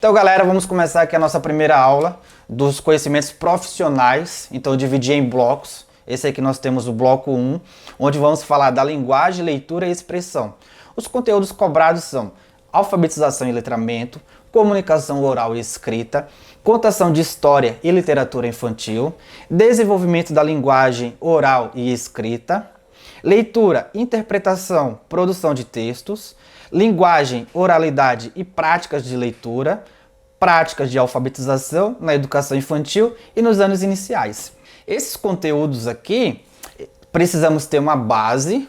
Então, galera, vamos começar aqui a nossa primeira aula dos conhecimentos profissionais. Então, eu dividi em blocos. Esse aqui nós temos o bloco 1, onde vamos falar da linguagem, leitura e expressão. Os conteúdos cobrados são alfabetização e letramento, comunicação oral e escrita, contação de história e literatura infantil, desenvolvimento da linguagem oral e escrita, leitura, interpretação, produção de textos, linguagem, oralidade e práticas de leitura, práticas de alfabetização na educação infantil e nos anos iniciais. Esses conteúdos aqui, precisamos ter uma base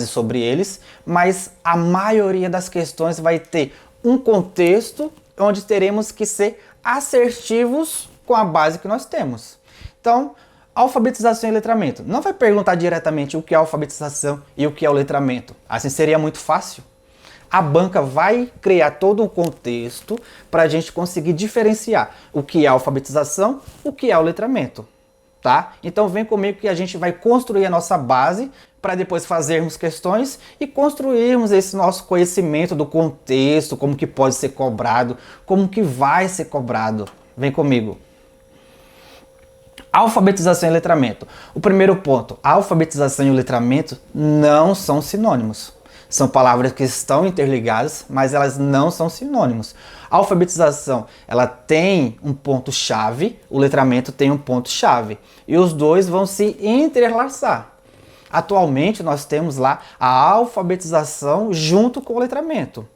sobre eles, mas a maioria das questões vai ter um contexto onde teremos que ser assertivos com a base que nós temos. Então, alfabetização e letramento. Não vai perguntar diretamente o que é alfabetização e o que é o letramento. Assim seria muito fácil. A banca vai criar todo um contexto para a gente conseguir diferenciar o que é a alfabetização, o que é o letramento, tá? Então vem comigo que a gente vai construir a nossa base para depois fazermos questões e construirmos esse nosso conhecimento do contexto, como que pode ser cobrado, como que vai ser cobrado. Vem comigo. Alfabetização e letramento. O primeiro ponto, a alfabetização e o letramento não são sinônimos. São palavras que estão interligadas, mas elas não são sinônimos. A alfabetização, ela tem um ponto-chave, o letramento tem um ponto-chave. E os dois vão se entrelaçar. Atualmente, nós temos lá a alfabetização junto com o letramento.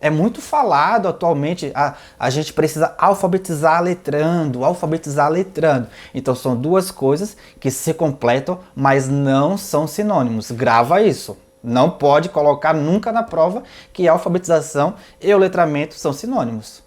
É muito falado atualmente, a gente precisa alfabetizar letrando. Então, são duas coisas que se completam, mas não são sinônimos. Grava isso. Não pode colocar nunca na prova que a alfabetização e o letramento são sinônimos,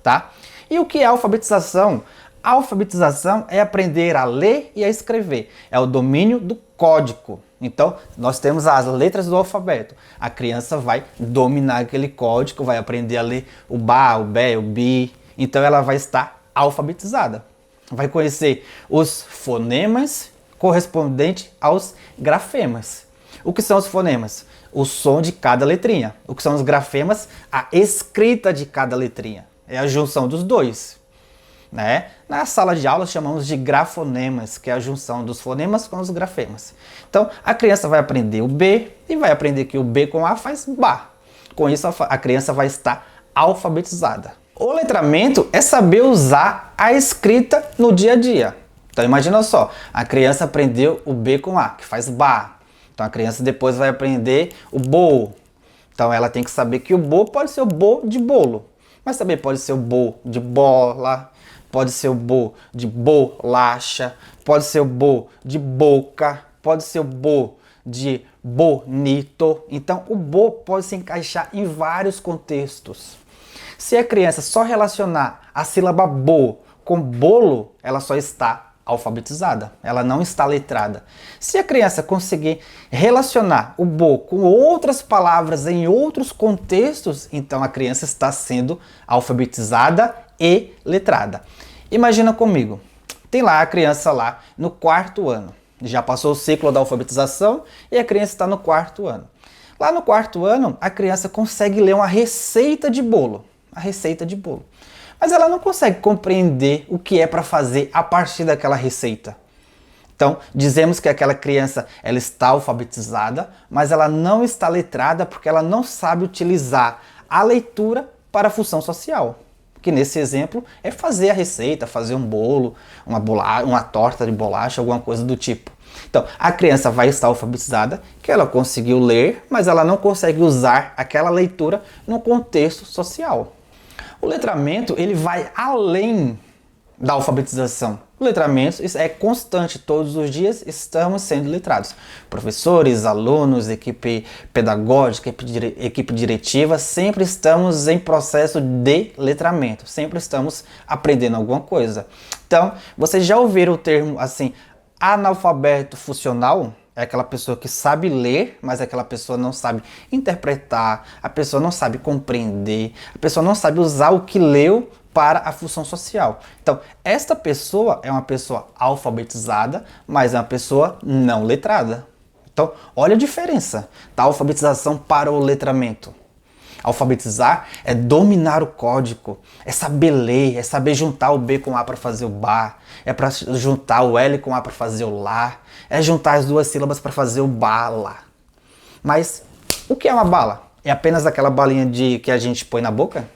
tá? E o que é alfabetização? A alfabetização é aprender a ler e a escrever. É o domínio do código. Então, nós temos as letras do alfabeto. A criança vai dominar aquele código, vai aprender a ler o ba, o bé, o bi. Então, ela vai estar alfabetizada. Vai conhecer os fonemas correspondentes aos grafemas. O que são os fonemas? O som de cada letrinha. O que são os grafemas? A escrita de cada letrinha. É a junção dos dois, né? Na sala de aula chamamos de grafonemas, que é a junção dos fonemas com os grafemas. Então, a criança vai aprender o B e vai aprender que o B com A faz Ba. Com isso, a criança vai estar alfabetizada. O letramento é saber usar a escrita no dia a dia. Então, imagina só, a criança aprendeu o B com A, que faz Ba. Então a criança depois vai aprender o bo. Então ela tem que saber que o bo pode ser o bo de bolo. Mas também pode ser o bo de bola, pode ser o bo de bolacha, pode ser o bo de boca, pode ser o bo de bonito. Então o bo pode se encaixar em vários contextos. Se a criança só relacionar a sílaba bo com bolo, ela só está alfabetizada, ela não está letrada. Se a criança conseguir relacionar o bo com outras palavras em outros contextos, então a criança está sendo alfabetizada e letrada. Imagina comigo, tem lá a criança lá no 4º ano, já passou o ciclo da alfabetização e a criança está no 4º ano. Lá no 4º ano, a criança consegue ler uma receita de bolo, mas ela não consegue compreender o que é para fazer a partir daquela receita. Então, dizemos que aquela criança ela está alfabetizada, mas ela não está letrada porque ela não sabe utilizar a leitura para a função social. Que nesse exemplo é fazer a receita, fazer um bolo, uma torta de bolacha, alguma coisa do tipo. Então, a criança vai estar alfabetizada, que ela conseguiu ler, mas ela não consegue usar aquela leitura no contexto social. O letramento, ele vai além da alfabetização. O letramento é constante, todos os dias estamos sendo letrados. Professores, alunos, equipe pedagógica, equipe diretiva, sempre estamos em processo de letramento, sempre estamos aprendendo alguma coisa. Então, vocês já ouviram o termo assim, analfabeto funcional? É aquela pessoa que sabe ler, mas aquela pessoa não sabe interpretar, a pessoa não sabe compreender, a pessoa não sabe usar o que leu para a função social. Então, esta pessoa é uma pessoa alfabetizada, mas é uma pessoa não letrada. Então, olha a diferença da alfabetização para o letramento. Alfabetizar é dominar o código, é saber ler, é saber juntar o B com A para fazer o bar, é para juntar o L com A para fazer o lá, é juntar as duas sílabas para fazer o bala. Mas o que é uma bala? É apenas aquela balinha que a gente põe na boca?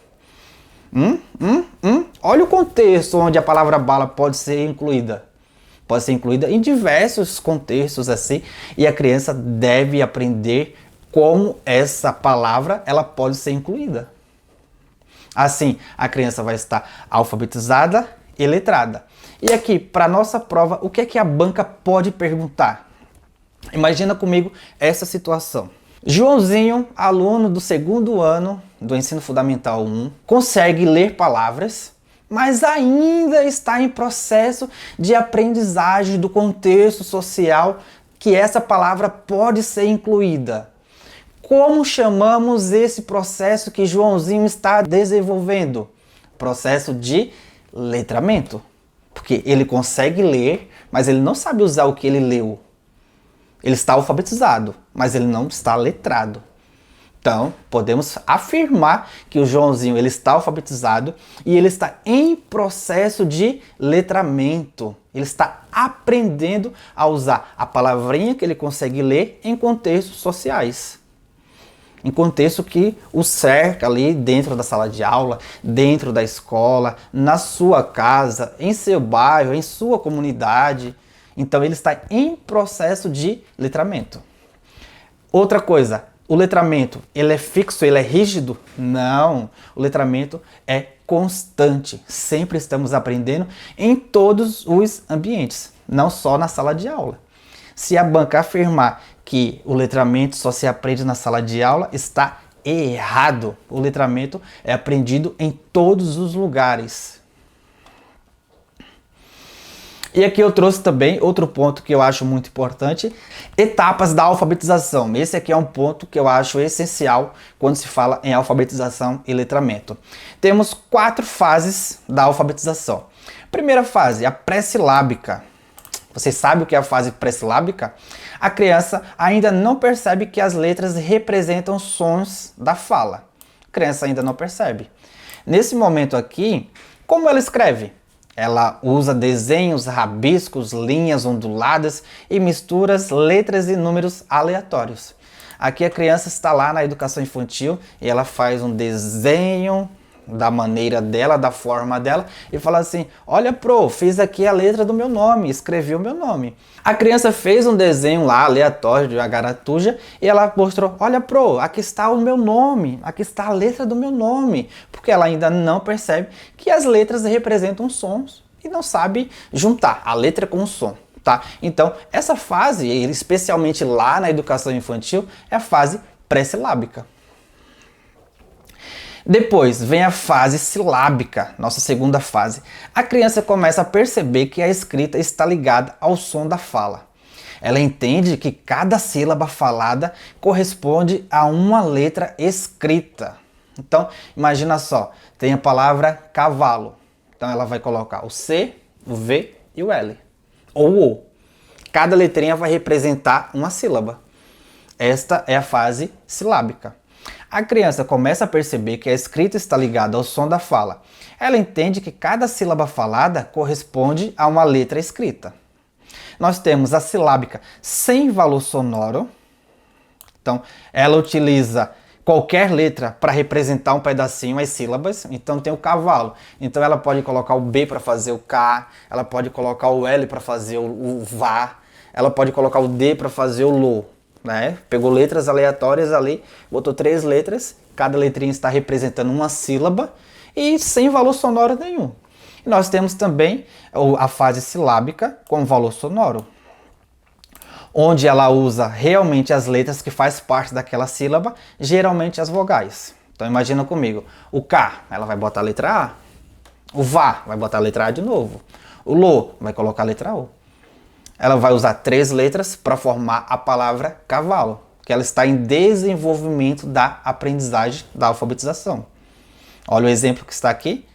Olha o contexto onde a palavra bala pode ser incluída. Pode ser incluída em diversos contextos assim, e a criança deve aprender como essa palavra ela pode ser incluída. Assim, a criança vai estar alfabetizada e letrada. E aqui, para nossa prova, o que é que a banca pode perguntar? Imagina comigo essa situação. Joãozinho, aluno do 2º ano do Ensino Fundamental 1, consegue ler palavras, mas ainda está em processo de aprendizagem do contexto social que essa palavra pode ser incluída. Como chamamos esse processo que Joãozinho está desenvolvendo? Processo de letramento. Porque ele consegue ler, mas ele não sabe usar o que ele leu. Ele está alfabetizado, mas ele não está letrado. Então, podemos afirmar que o Joãozinho ele está alfabetizado e ele está em processo de letramento. Ele está aprendendo a usar a palavrinha que ele consegue ler em contextos sociais. Em contexto que o cerca ali dentro da sala de aula, dentro da escola, na sua casa, em seu bairro, em sua comunidade. Então ele está em processo de letramento. Outra coisa, o letramento, ele é fixo, ele é rígido? Não, o letramento é constante. Sempre estamos aprendendo em todos os ambientes, não só na sala de aula. Se a banca afirmar que o letramento só se aprende na sala de aula, está errado. O letramento é aprendido em todos os lugares. E aqui eu trouxe também outro ponto que eu acho muito importante, etapas da alfabetização. Esse aqui é um ponto que eu acho essencial quando se fala em alfabetização e letramento. Temos 4 fases da alfabetização. Primeira fase, a pré-silábica. Vocês sabem o que é a fase pré-silábica? A criança ainda não percebe que as letras representam sons da fala. A criança ainda não percebe. Nesse momento aqui, como ela escreve? Ela usa desenhos, rabiscos, linhas onduladas e misturas letras e números aleatórios. Aqui a criança está lá na educação infantil e ela faz um desenho da maneira dela, da forma dela e fala assim: olha, fiz aqui a letra do meu nome, escrevi o meu nome. A criança fez um desenho lá aleatório de agaratuja e ela mostrou: olha, aqui está o meu nome, aqui está a letra do meu nome, porque ela ainda não percebe que as letras representam sons e não sabe juntar a letra com o som. Tá? Então, essa fase, especialmente lá na educação infantil, é a fase pré-silábica. Depois vem a fase silábica, nossa segunda fase. A criança começa a perceber que a escrita está ligada ao som da fala. Ela entende que cada sílaba falada corresponde a uma letra escrita. Então, imagina só, tem a palavra cavalo. Então ela vai colocar o C, o V e o L. Ou o O. Cada letrinha vai representar uma sílaba. Esta é a fase silábica. A criança começa a perceber que a escrita está ligada ao som da fala. Ela entende que cada sílaba falada corresponde a uma letra escrita. Nós temos a silábica sem valor sonoro. Então, ela utiliza qualquer letra para representar um pedacinho, as sílabas. Então, tem o cavalo. Então, ela pode colocar o B para fazer o K. Ela pode colocar o L para fazer o Vá. Ela pode colocar o D para fazer o Lô. Né? Pegou letras aleatórias ali, botou 3 letras, cada letrinha está representando uma sílaba e sem valor sonoro nenhum. E nós temos também a fase silábica com valor sonoro, onde ela usa realmente as letras que faz parte daquela sílaba, geralmente as vogais. Então imagina comigo, o K, ela vai botar a letra A, o Vá, vai botar a letra A de novo, o Lô, vai colocar a letra O. Ela vai usar 3 letras para formar a palavra cavalo, que ela está em desenvolvimento da aprendizagem da alfabetização. Olha o exemplo que está aqui,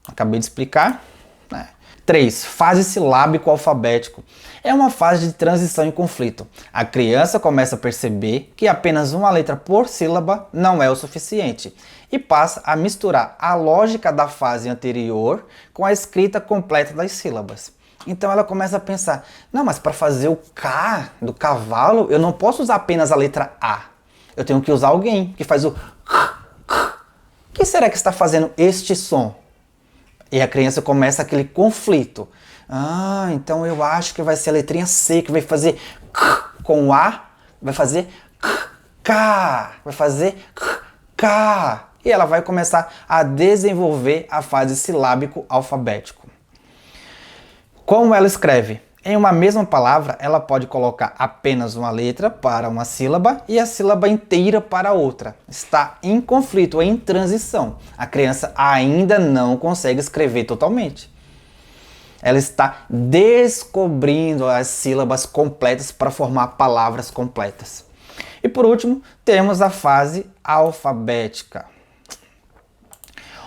acabei de explicar. Né? 3. Fase silábico-alfabético. É uma fase de transição e conflito. A criança começa a perceber que apenas uma letra por sílaba não é o suficiente e passa a misturar a lógica da fase anterior com a escrita completa das sílabas. Então ela começa a pensar, não, mas para fazer o K do cavalo, eu não posso usar apenas a letra A. Eu tenho que usar alguém que faz o K. Quem será que está fazendo este som? E a criança começa aquele conflito. Ah, então eu acho que vai ser a letrinha C, que vai fazer K com o A, vai fazer K, vai fazer K. E ela vai começar a desenvolver a fase silábico-alfabético. Como ela escreve? Em uma mesma palavra, ela pode colocar apenas uma letra para uma sílaba e a sílaba inteira para outra. Está em conflito, em transição. A criança ainda não consegue escrever totalmente. Ela está descobrindo as sílabas completas para formar palavras completas. E por último, temos a fase alfabética,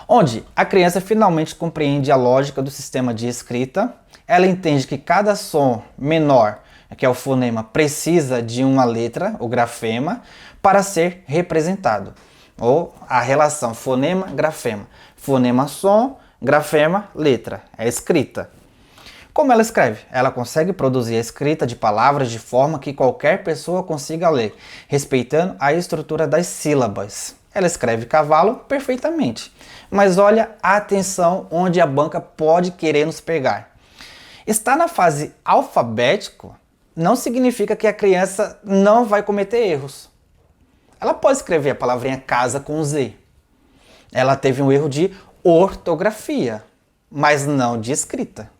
onde a criança finalmente compreende a lógica do sistema de escrita. Ela entende que cada som menor, que é o fonema, precisa de uma letra, o grafema, para ser representado. Ou a relação fonema-grafema. Fonema-som, grafema-letra. É escrita. Como ela escreve? Ela consegue produzir a escrita de palavras de forma que qualquer pessoa consiga ler, respeitando a estrutura das sílabas. Ela escreve cavalo perfeitamente. Mas olha a atenção onde a banca pode querer nos pegar. Estar na fase alfabética não significa que a criança não vai cometer erros. Ela pode escrever a palavrinha casa com Z. Ela teve um erro de ortografia, mas não de escrita.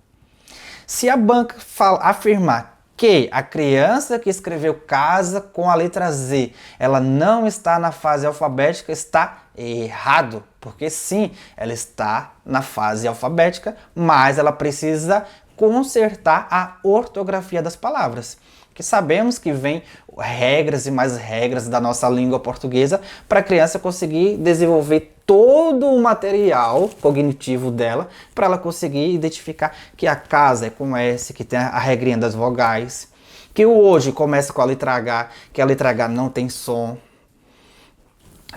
Se a banca afirmar que a criança que escreveu casa com a letra Z, ela não está na fase alfabética, está errado. Porque sim, ela está na fase alfabética, mas ela precisa consertar a ortografia das palavras. Que sabemos que vem regras e mais regras da nossa língua portuguesa para a criança conseguir desenvolver todo o material cognitivo dela, para ela conseguir identificar que a casa é com S, que tem a regrinha das vogais, que o hoje começa com a letra H, que a letra H não tem som.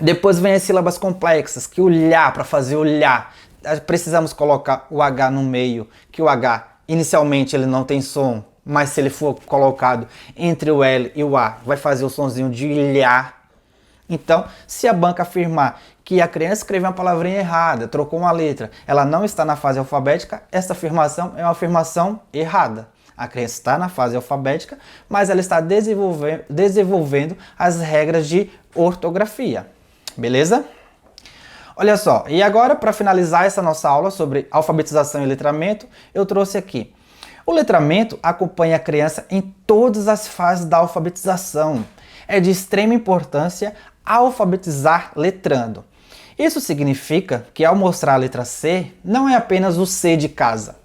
Depois vem as sílabas complexas, que o lhá, para fazer o lhá, precisamos colocar o H no meio, que o H inicialmente ele não tem som, mas se ele for colocado entre o L e o A, vai fazer o sonzinho de lhá. Então, se a banca afirmar que a criança escreveu uma palavrinha errada, trocou uma letra, ela não está na fase alfabética, essa afirmação é uma afirmação errada. A criança está na fase alfabética, mas ela está desenvolvendo as regras de ortografia. Beleza? Olha só, e agora para finalizar essa nossa aula sobre alfabetização e letramento, eu trouxe aqui. O letramento acompanha a criança em todas as fases da alfabetização. É de extrema importância alfabetizar letrando. Isso significa que ao mostrar a letra C, não é apenas o C de casa.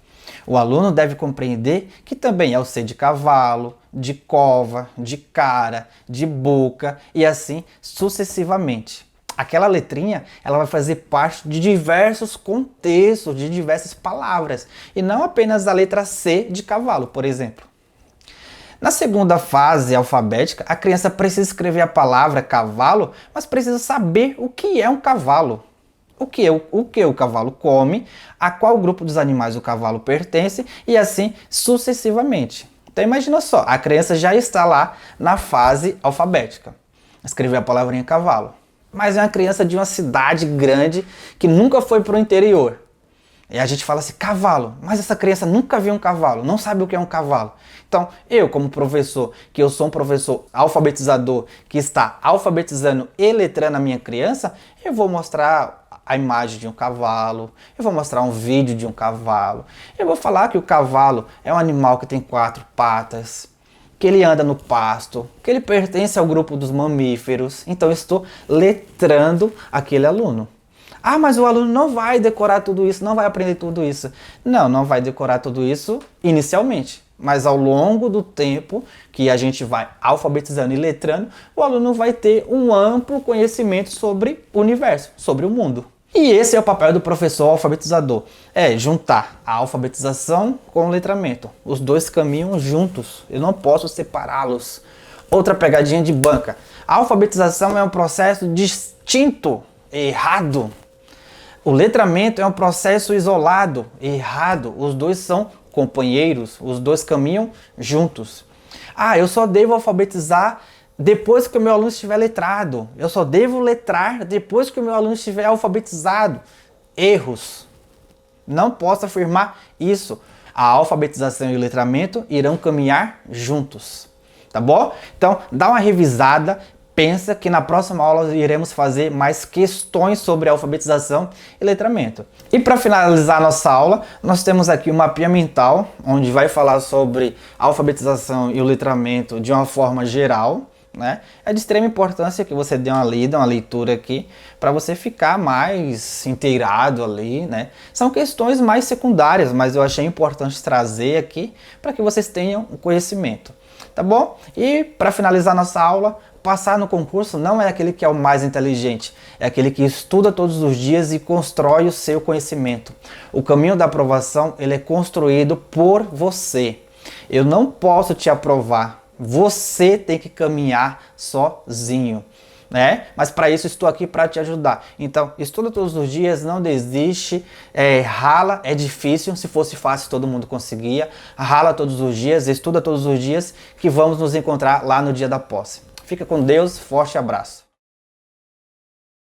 O aluno deve compreender que também é o C de cavalo, de cova, de cara, de boca e assim sucessivamente. Aquela letrinha, ela vai fazer parte de diversos contextos, de diversas palavras, e não apenas a letra C de cavalo, por exemplo. Na segunda fase alfabética, a criança precisa escrever a palavra cavalo, mas precisa saber o que é um cavalo. O que o cavalo come, a qual grupo dos animais o cavalo pertence e assim sucessivamente. Então imagina só, a criança já está lá na fase alfabética. Escrever a palavrinha cavalo. Mas é uma criança de uma cidade grande que nunca foi para o interior. E a gente fala assim, cavalo, mas essa criança nunca viu um cavalo, não sabe o que é um cavalo. Então, eu como professor, que eu sou um professor alfabetizador, que está alfabetizando e letrando a minha criança, eu vou mostrar a imagem de um cavalo, eu vou mostrar um vídeo de um cavalo, eu vou falar que o cavalo é um animal que tem 4 patas, que ele anda no pasto, que ele pertence ao grupo dos mamíferos. Então eu estou letrando aquele aluno. Ah, mas o aluno não vai decorar tudo isso, não vai aprender tudo isso. Não, não vai decorar tudo isso inicialmente. Mas ao longo do tempo que a gente vai alfabetizando e letrando, o aluno vai ter um amplo conhecimento sobre o universo, sobre o mundo. E esse é o papel do professor alfabetizador, é juntar a alfabetização com o letramento. Os dois caminham juntos, eu não posso separá-los. Outra pegadinha de banca, a alfabetização é um processo distinto, errado. O letramento é um processo isolado, errado. Os dois são companheiros, os dois caminham juntos. Ah, eu só devo alfabetizar depois que o meu aluno estiver letrado. Eu só devo letrar depois que o meu aluno estiver alfabetizado. Erros. Não posso afirmar isso. A alfabetização e o letramento irão caminhar juntos. Tá bom? Então, dá uma revisada. Pensa que na próxima aula iremos fazer mais questões sobre alfabetização e letramento. E para finalizar nossa aula, nós temos aqui o mapinha mental, onde vai falar sobre a alfabetização e o letramento de uma forma geral. Né? É de extrema importância que você dê uma lida, uma leitura aqui, para você ficar mais inteirado ali, né? São questões mais secundárias, mas eu achei importante trazer aqui para que vocês tenham o conhecimento, tá bom? E para finalizar nossa aula, passar no concurso não é aquele que é o mais inteligente, é aquele que estuda todos os dias e constrói o seu conhecimento. O caminho da aprovação, ele é construído por você. Eu não posso te aprovar. Você tem que caminhar sozinho, né? Mas para isso estou aqui para te ajudar. Então, estuda todos os dias, não desiste, rala, é difícil, se fosse fácil todo mundo conseguia. Rala todos os dias, estuda todos os dias, que vamos nos encontrar lá no dia da posse. Fica com Deus, forte abraço.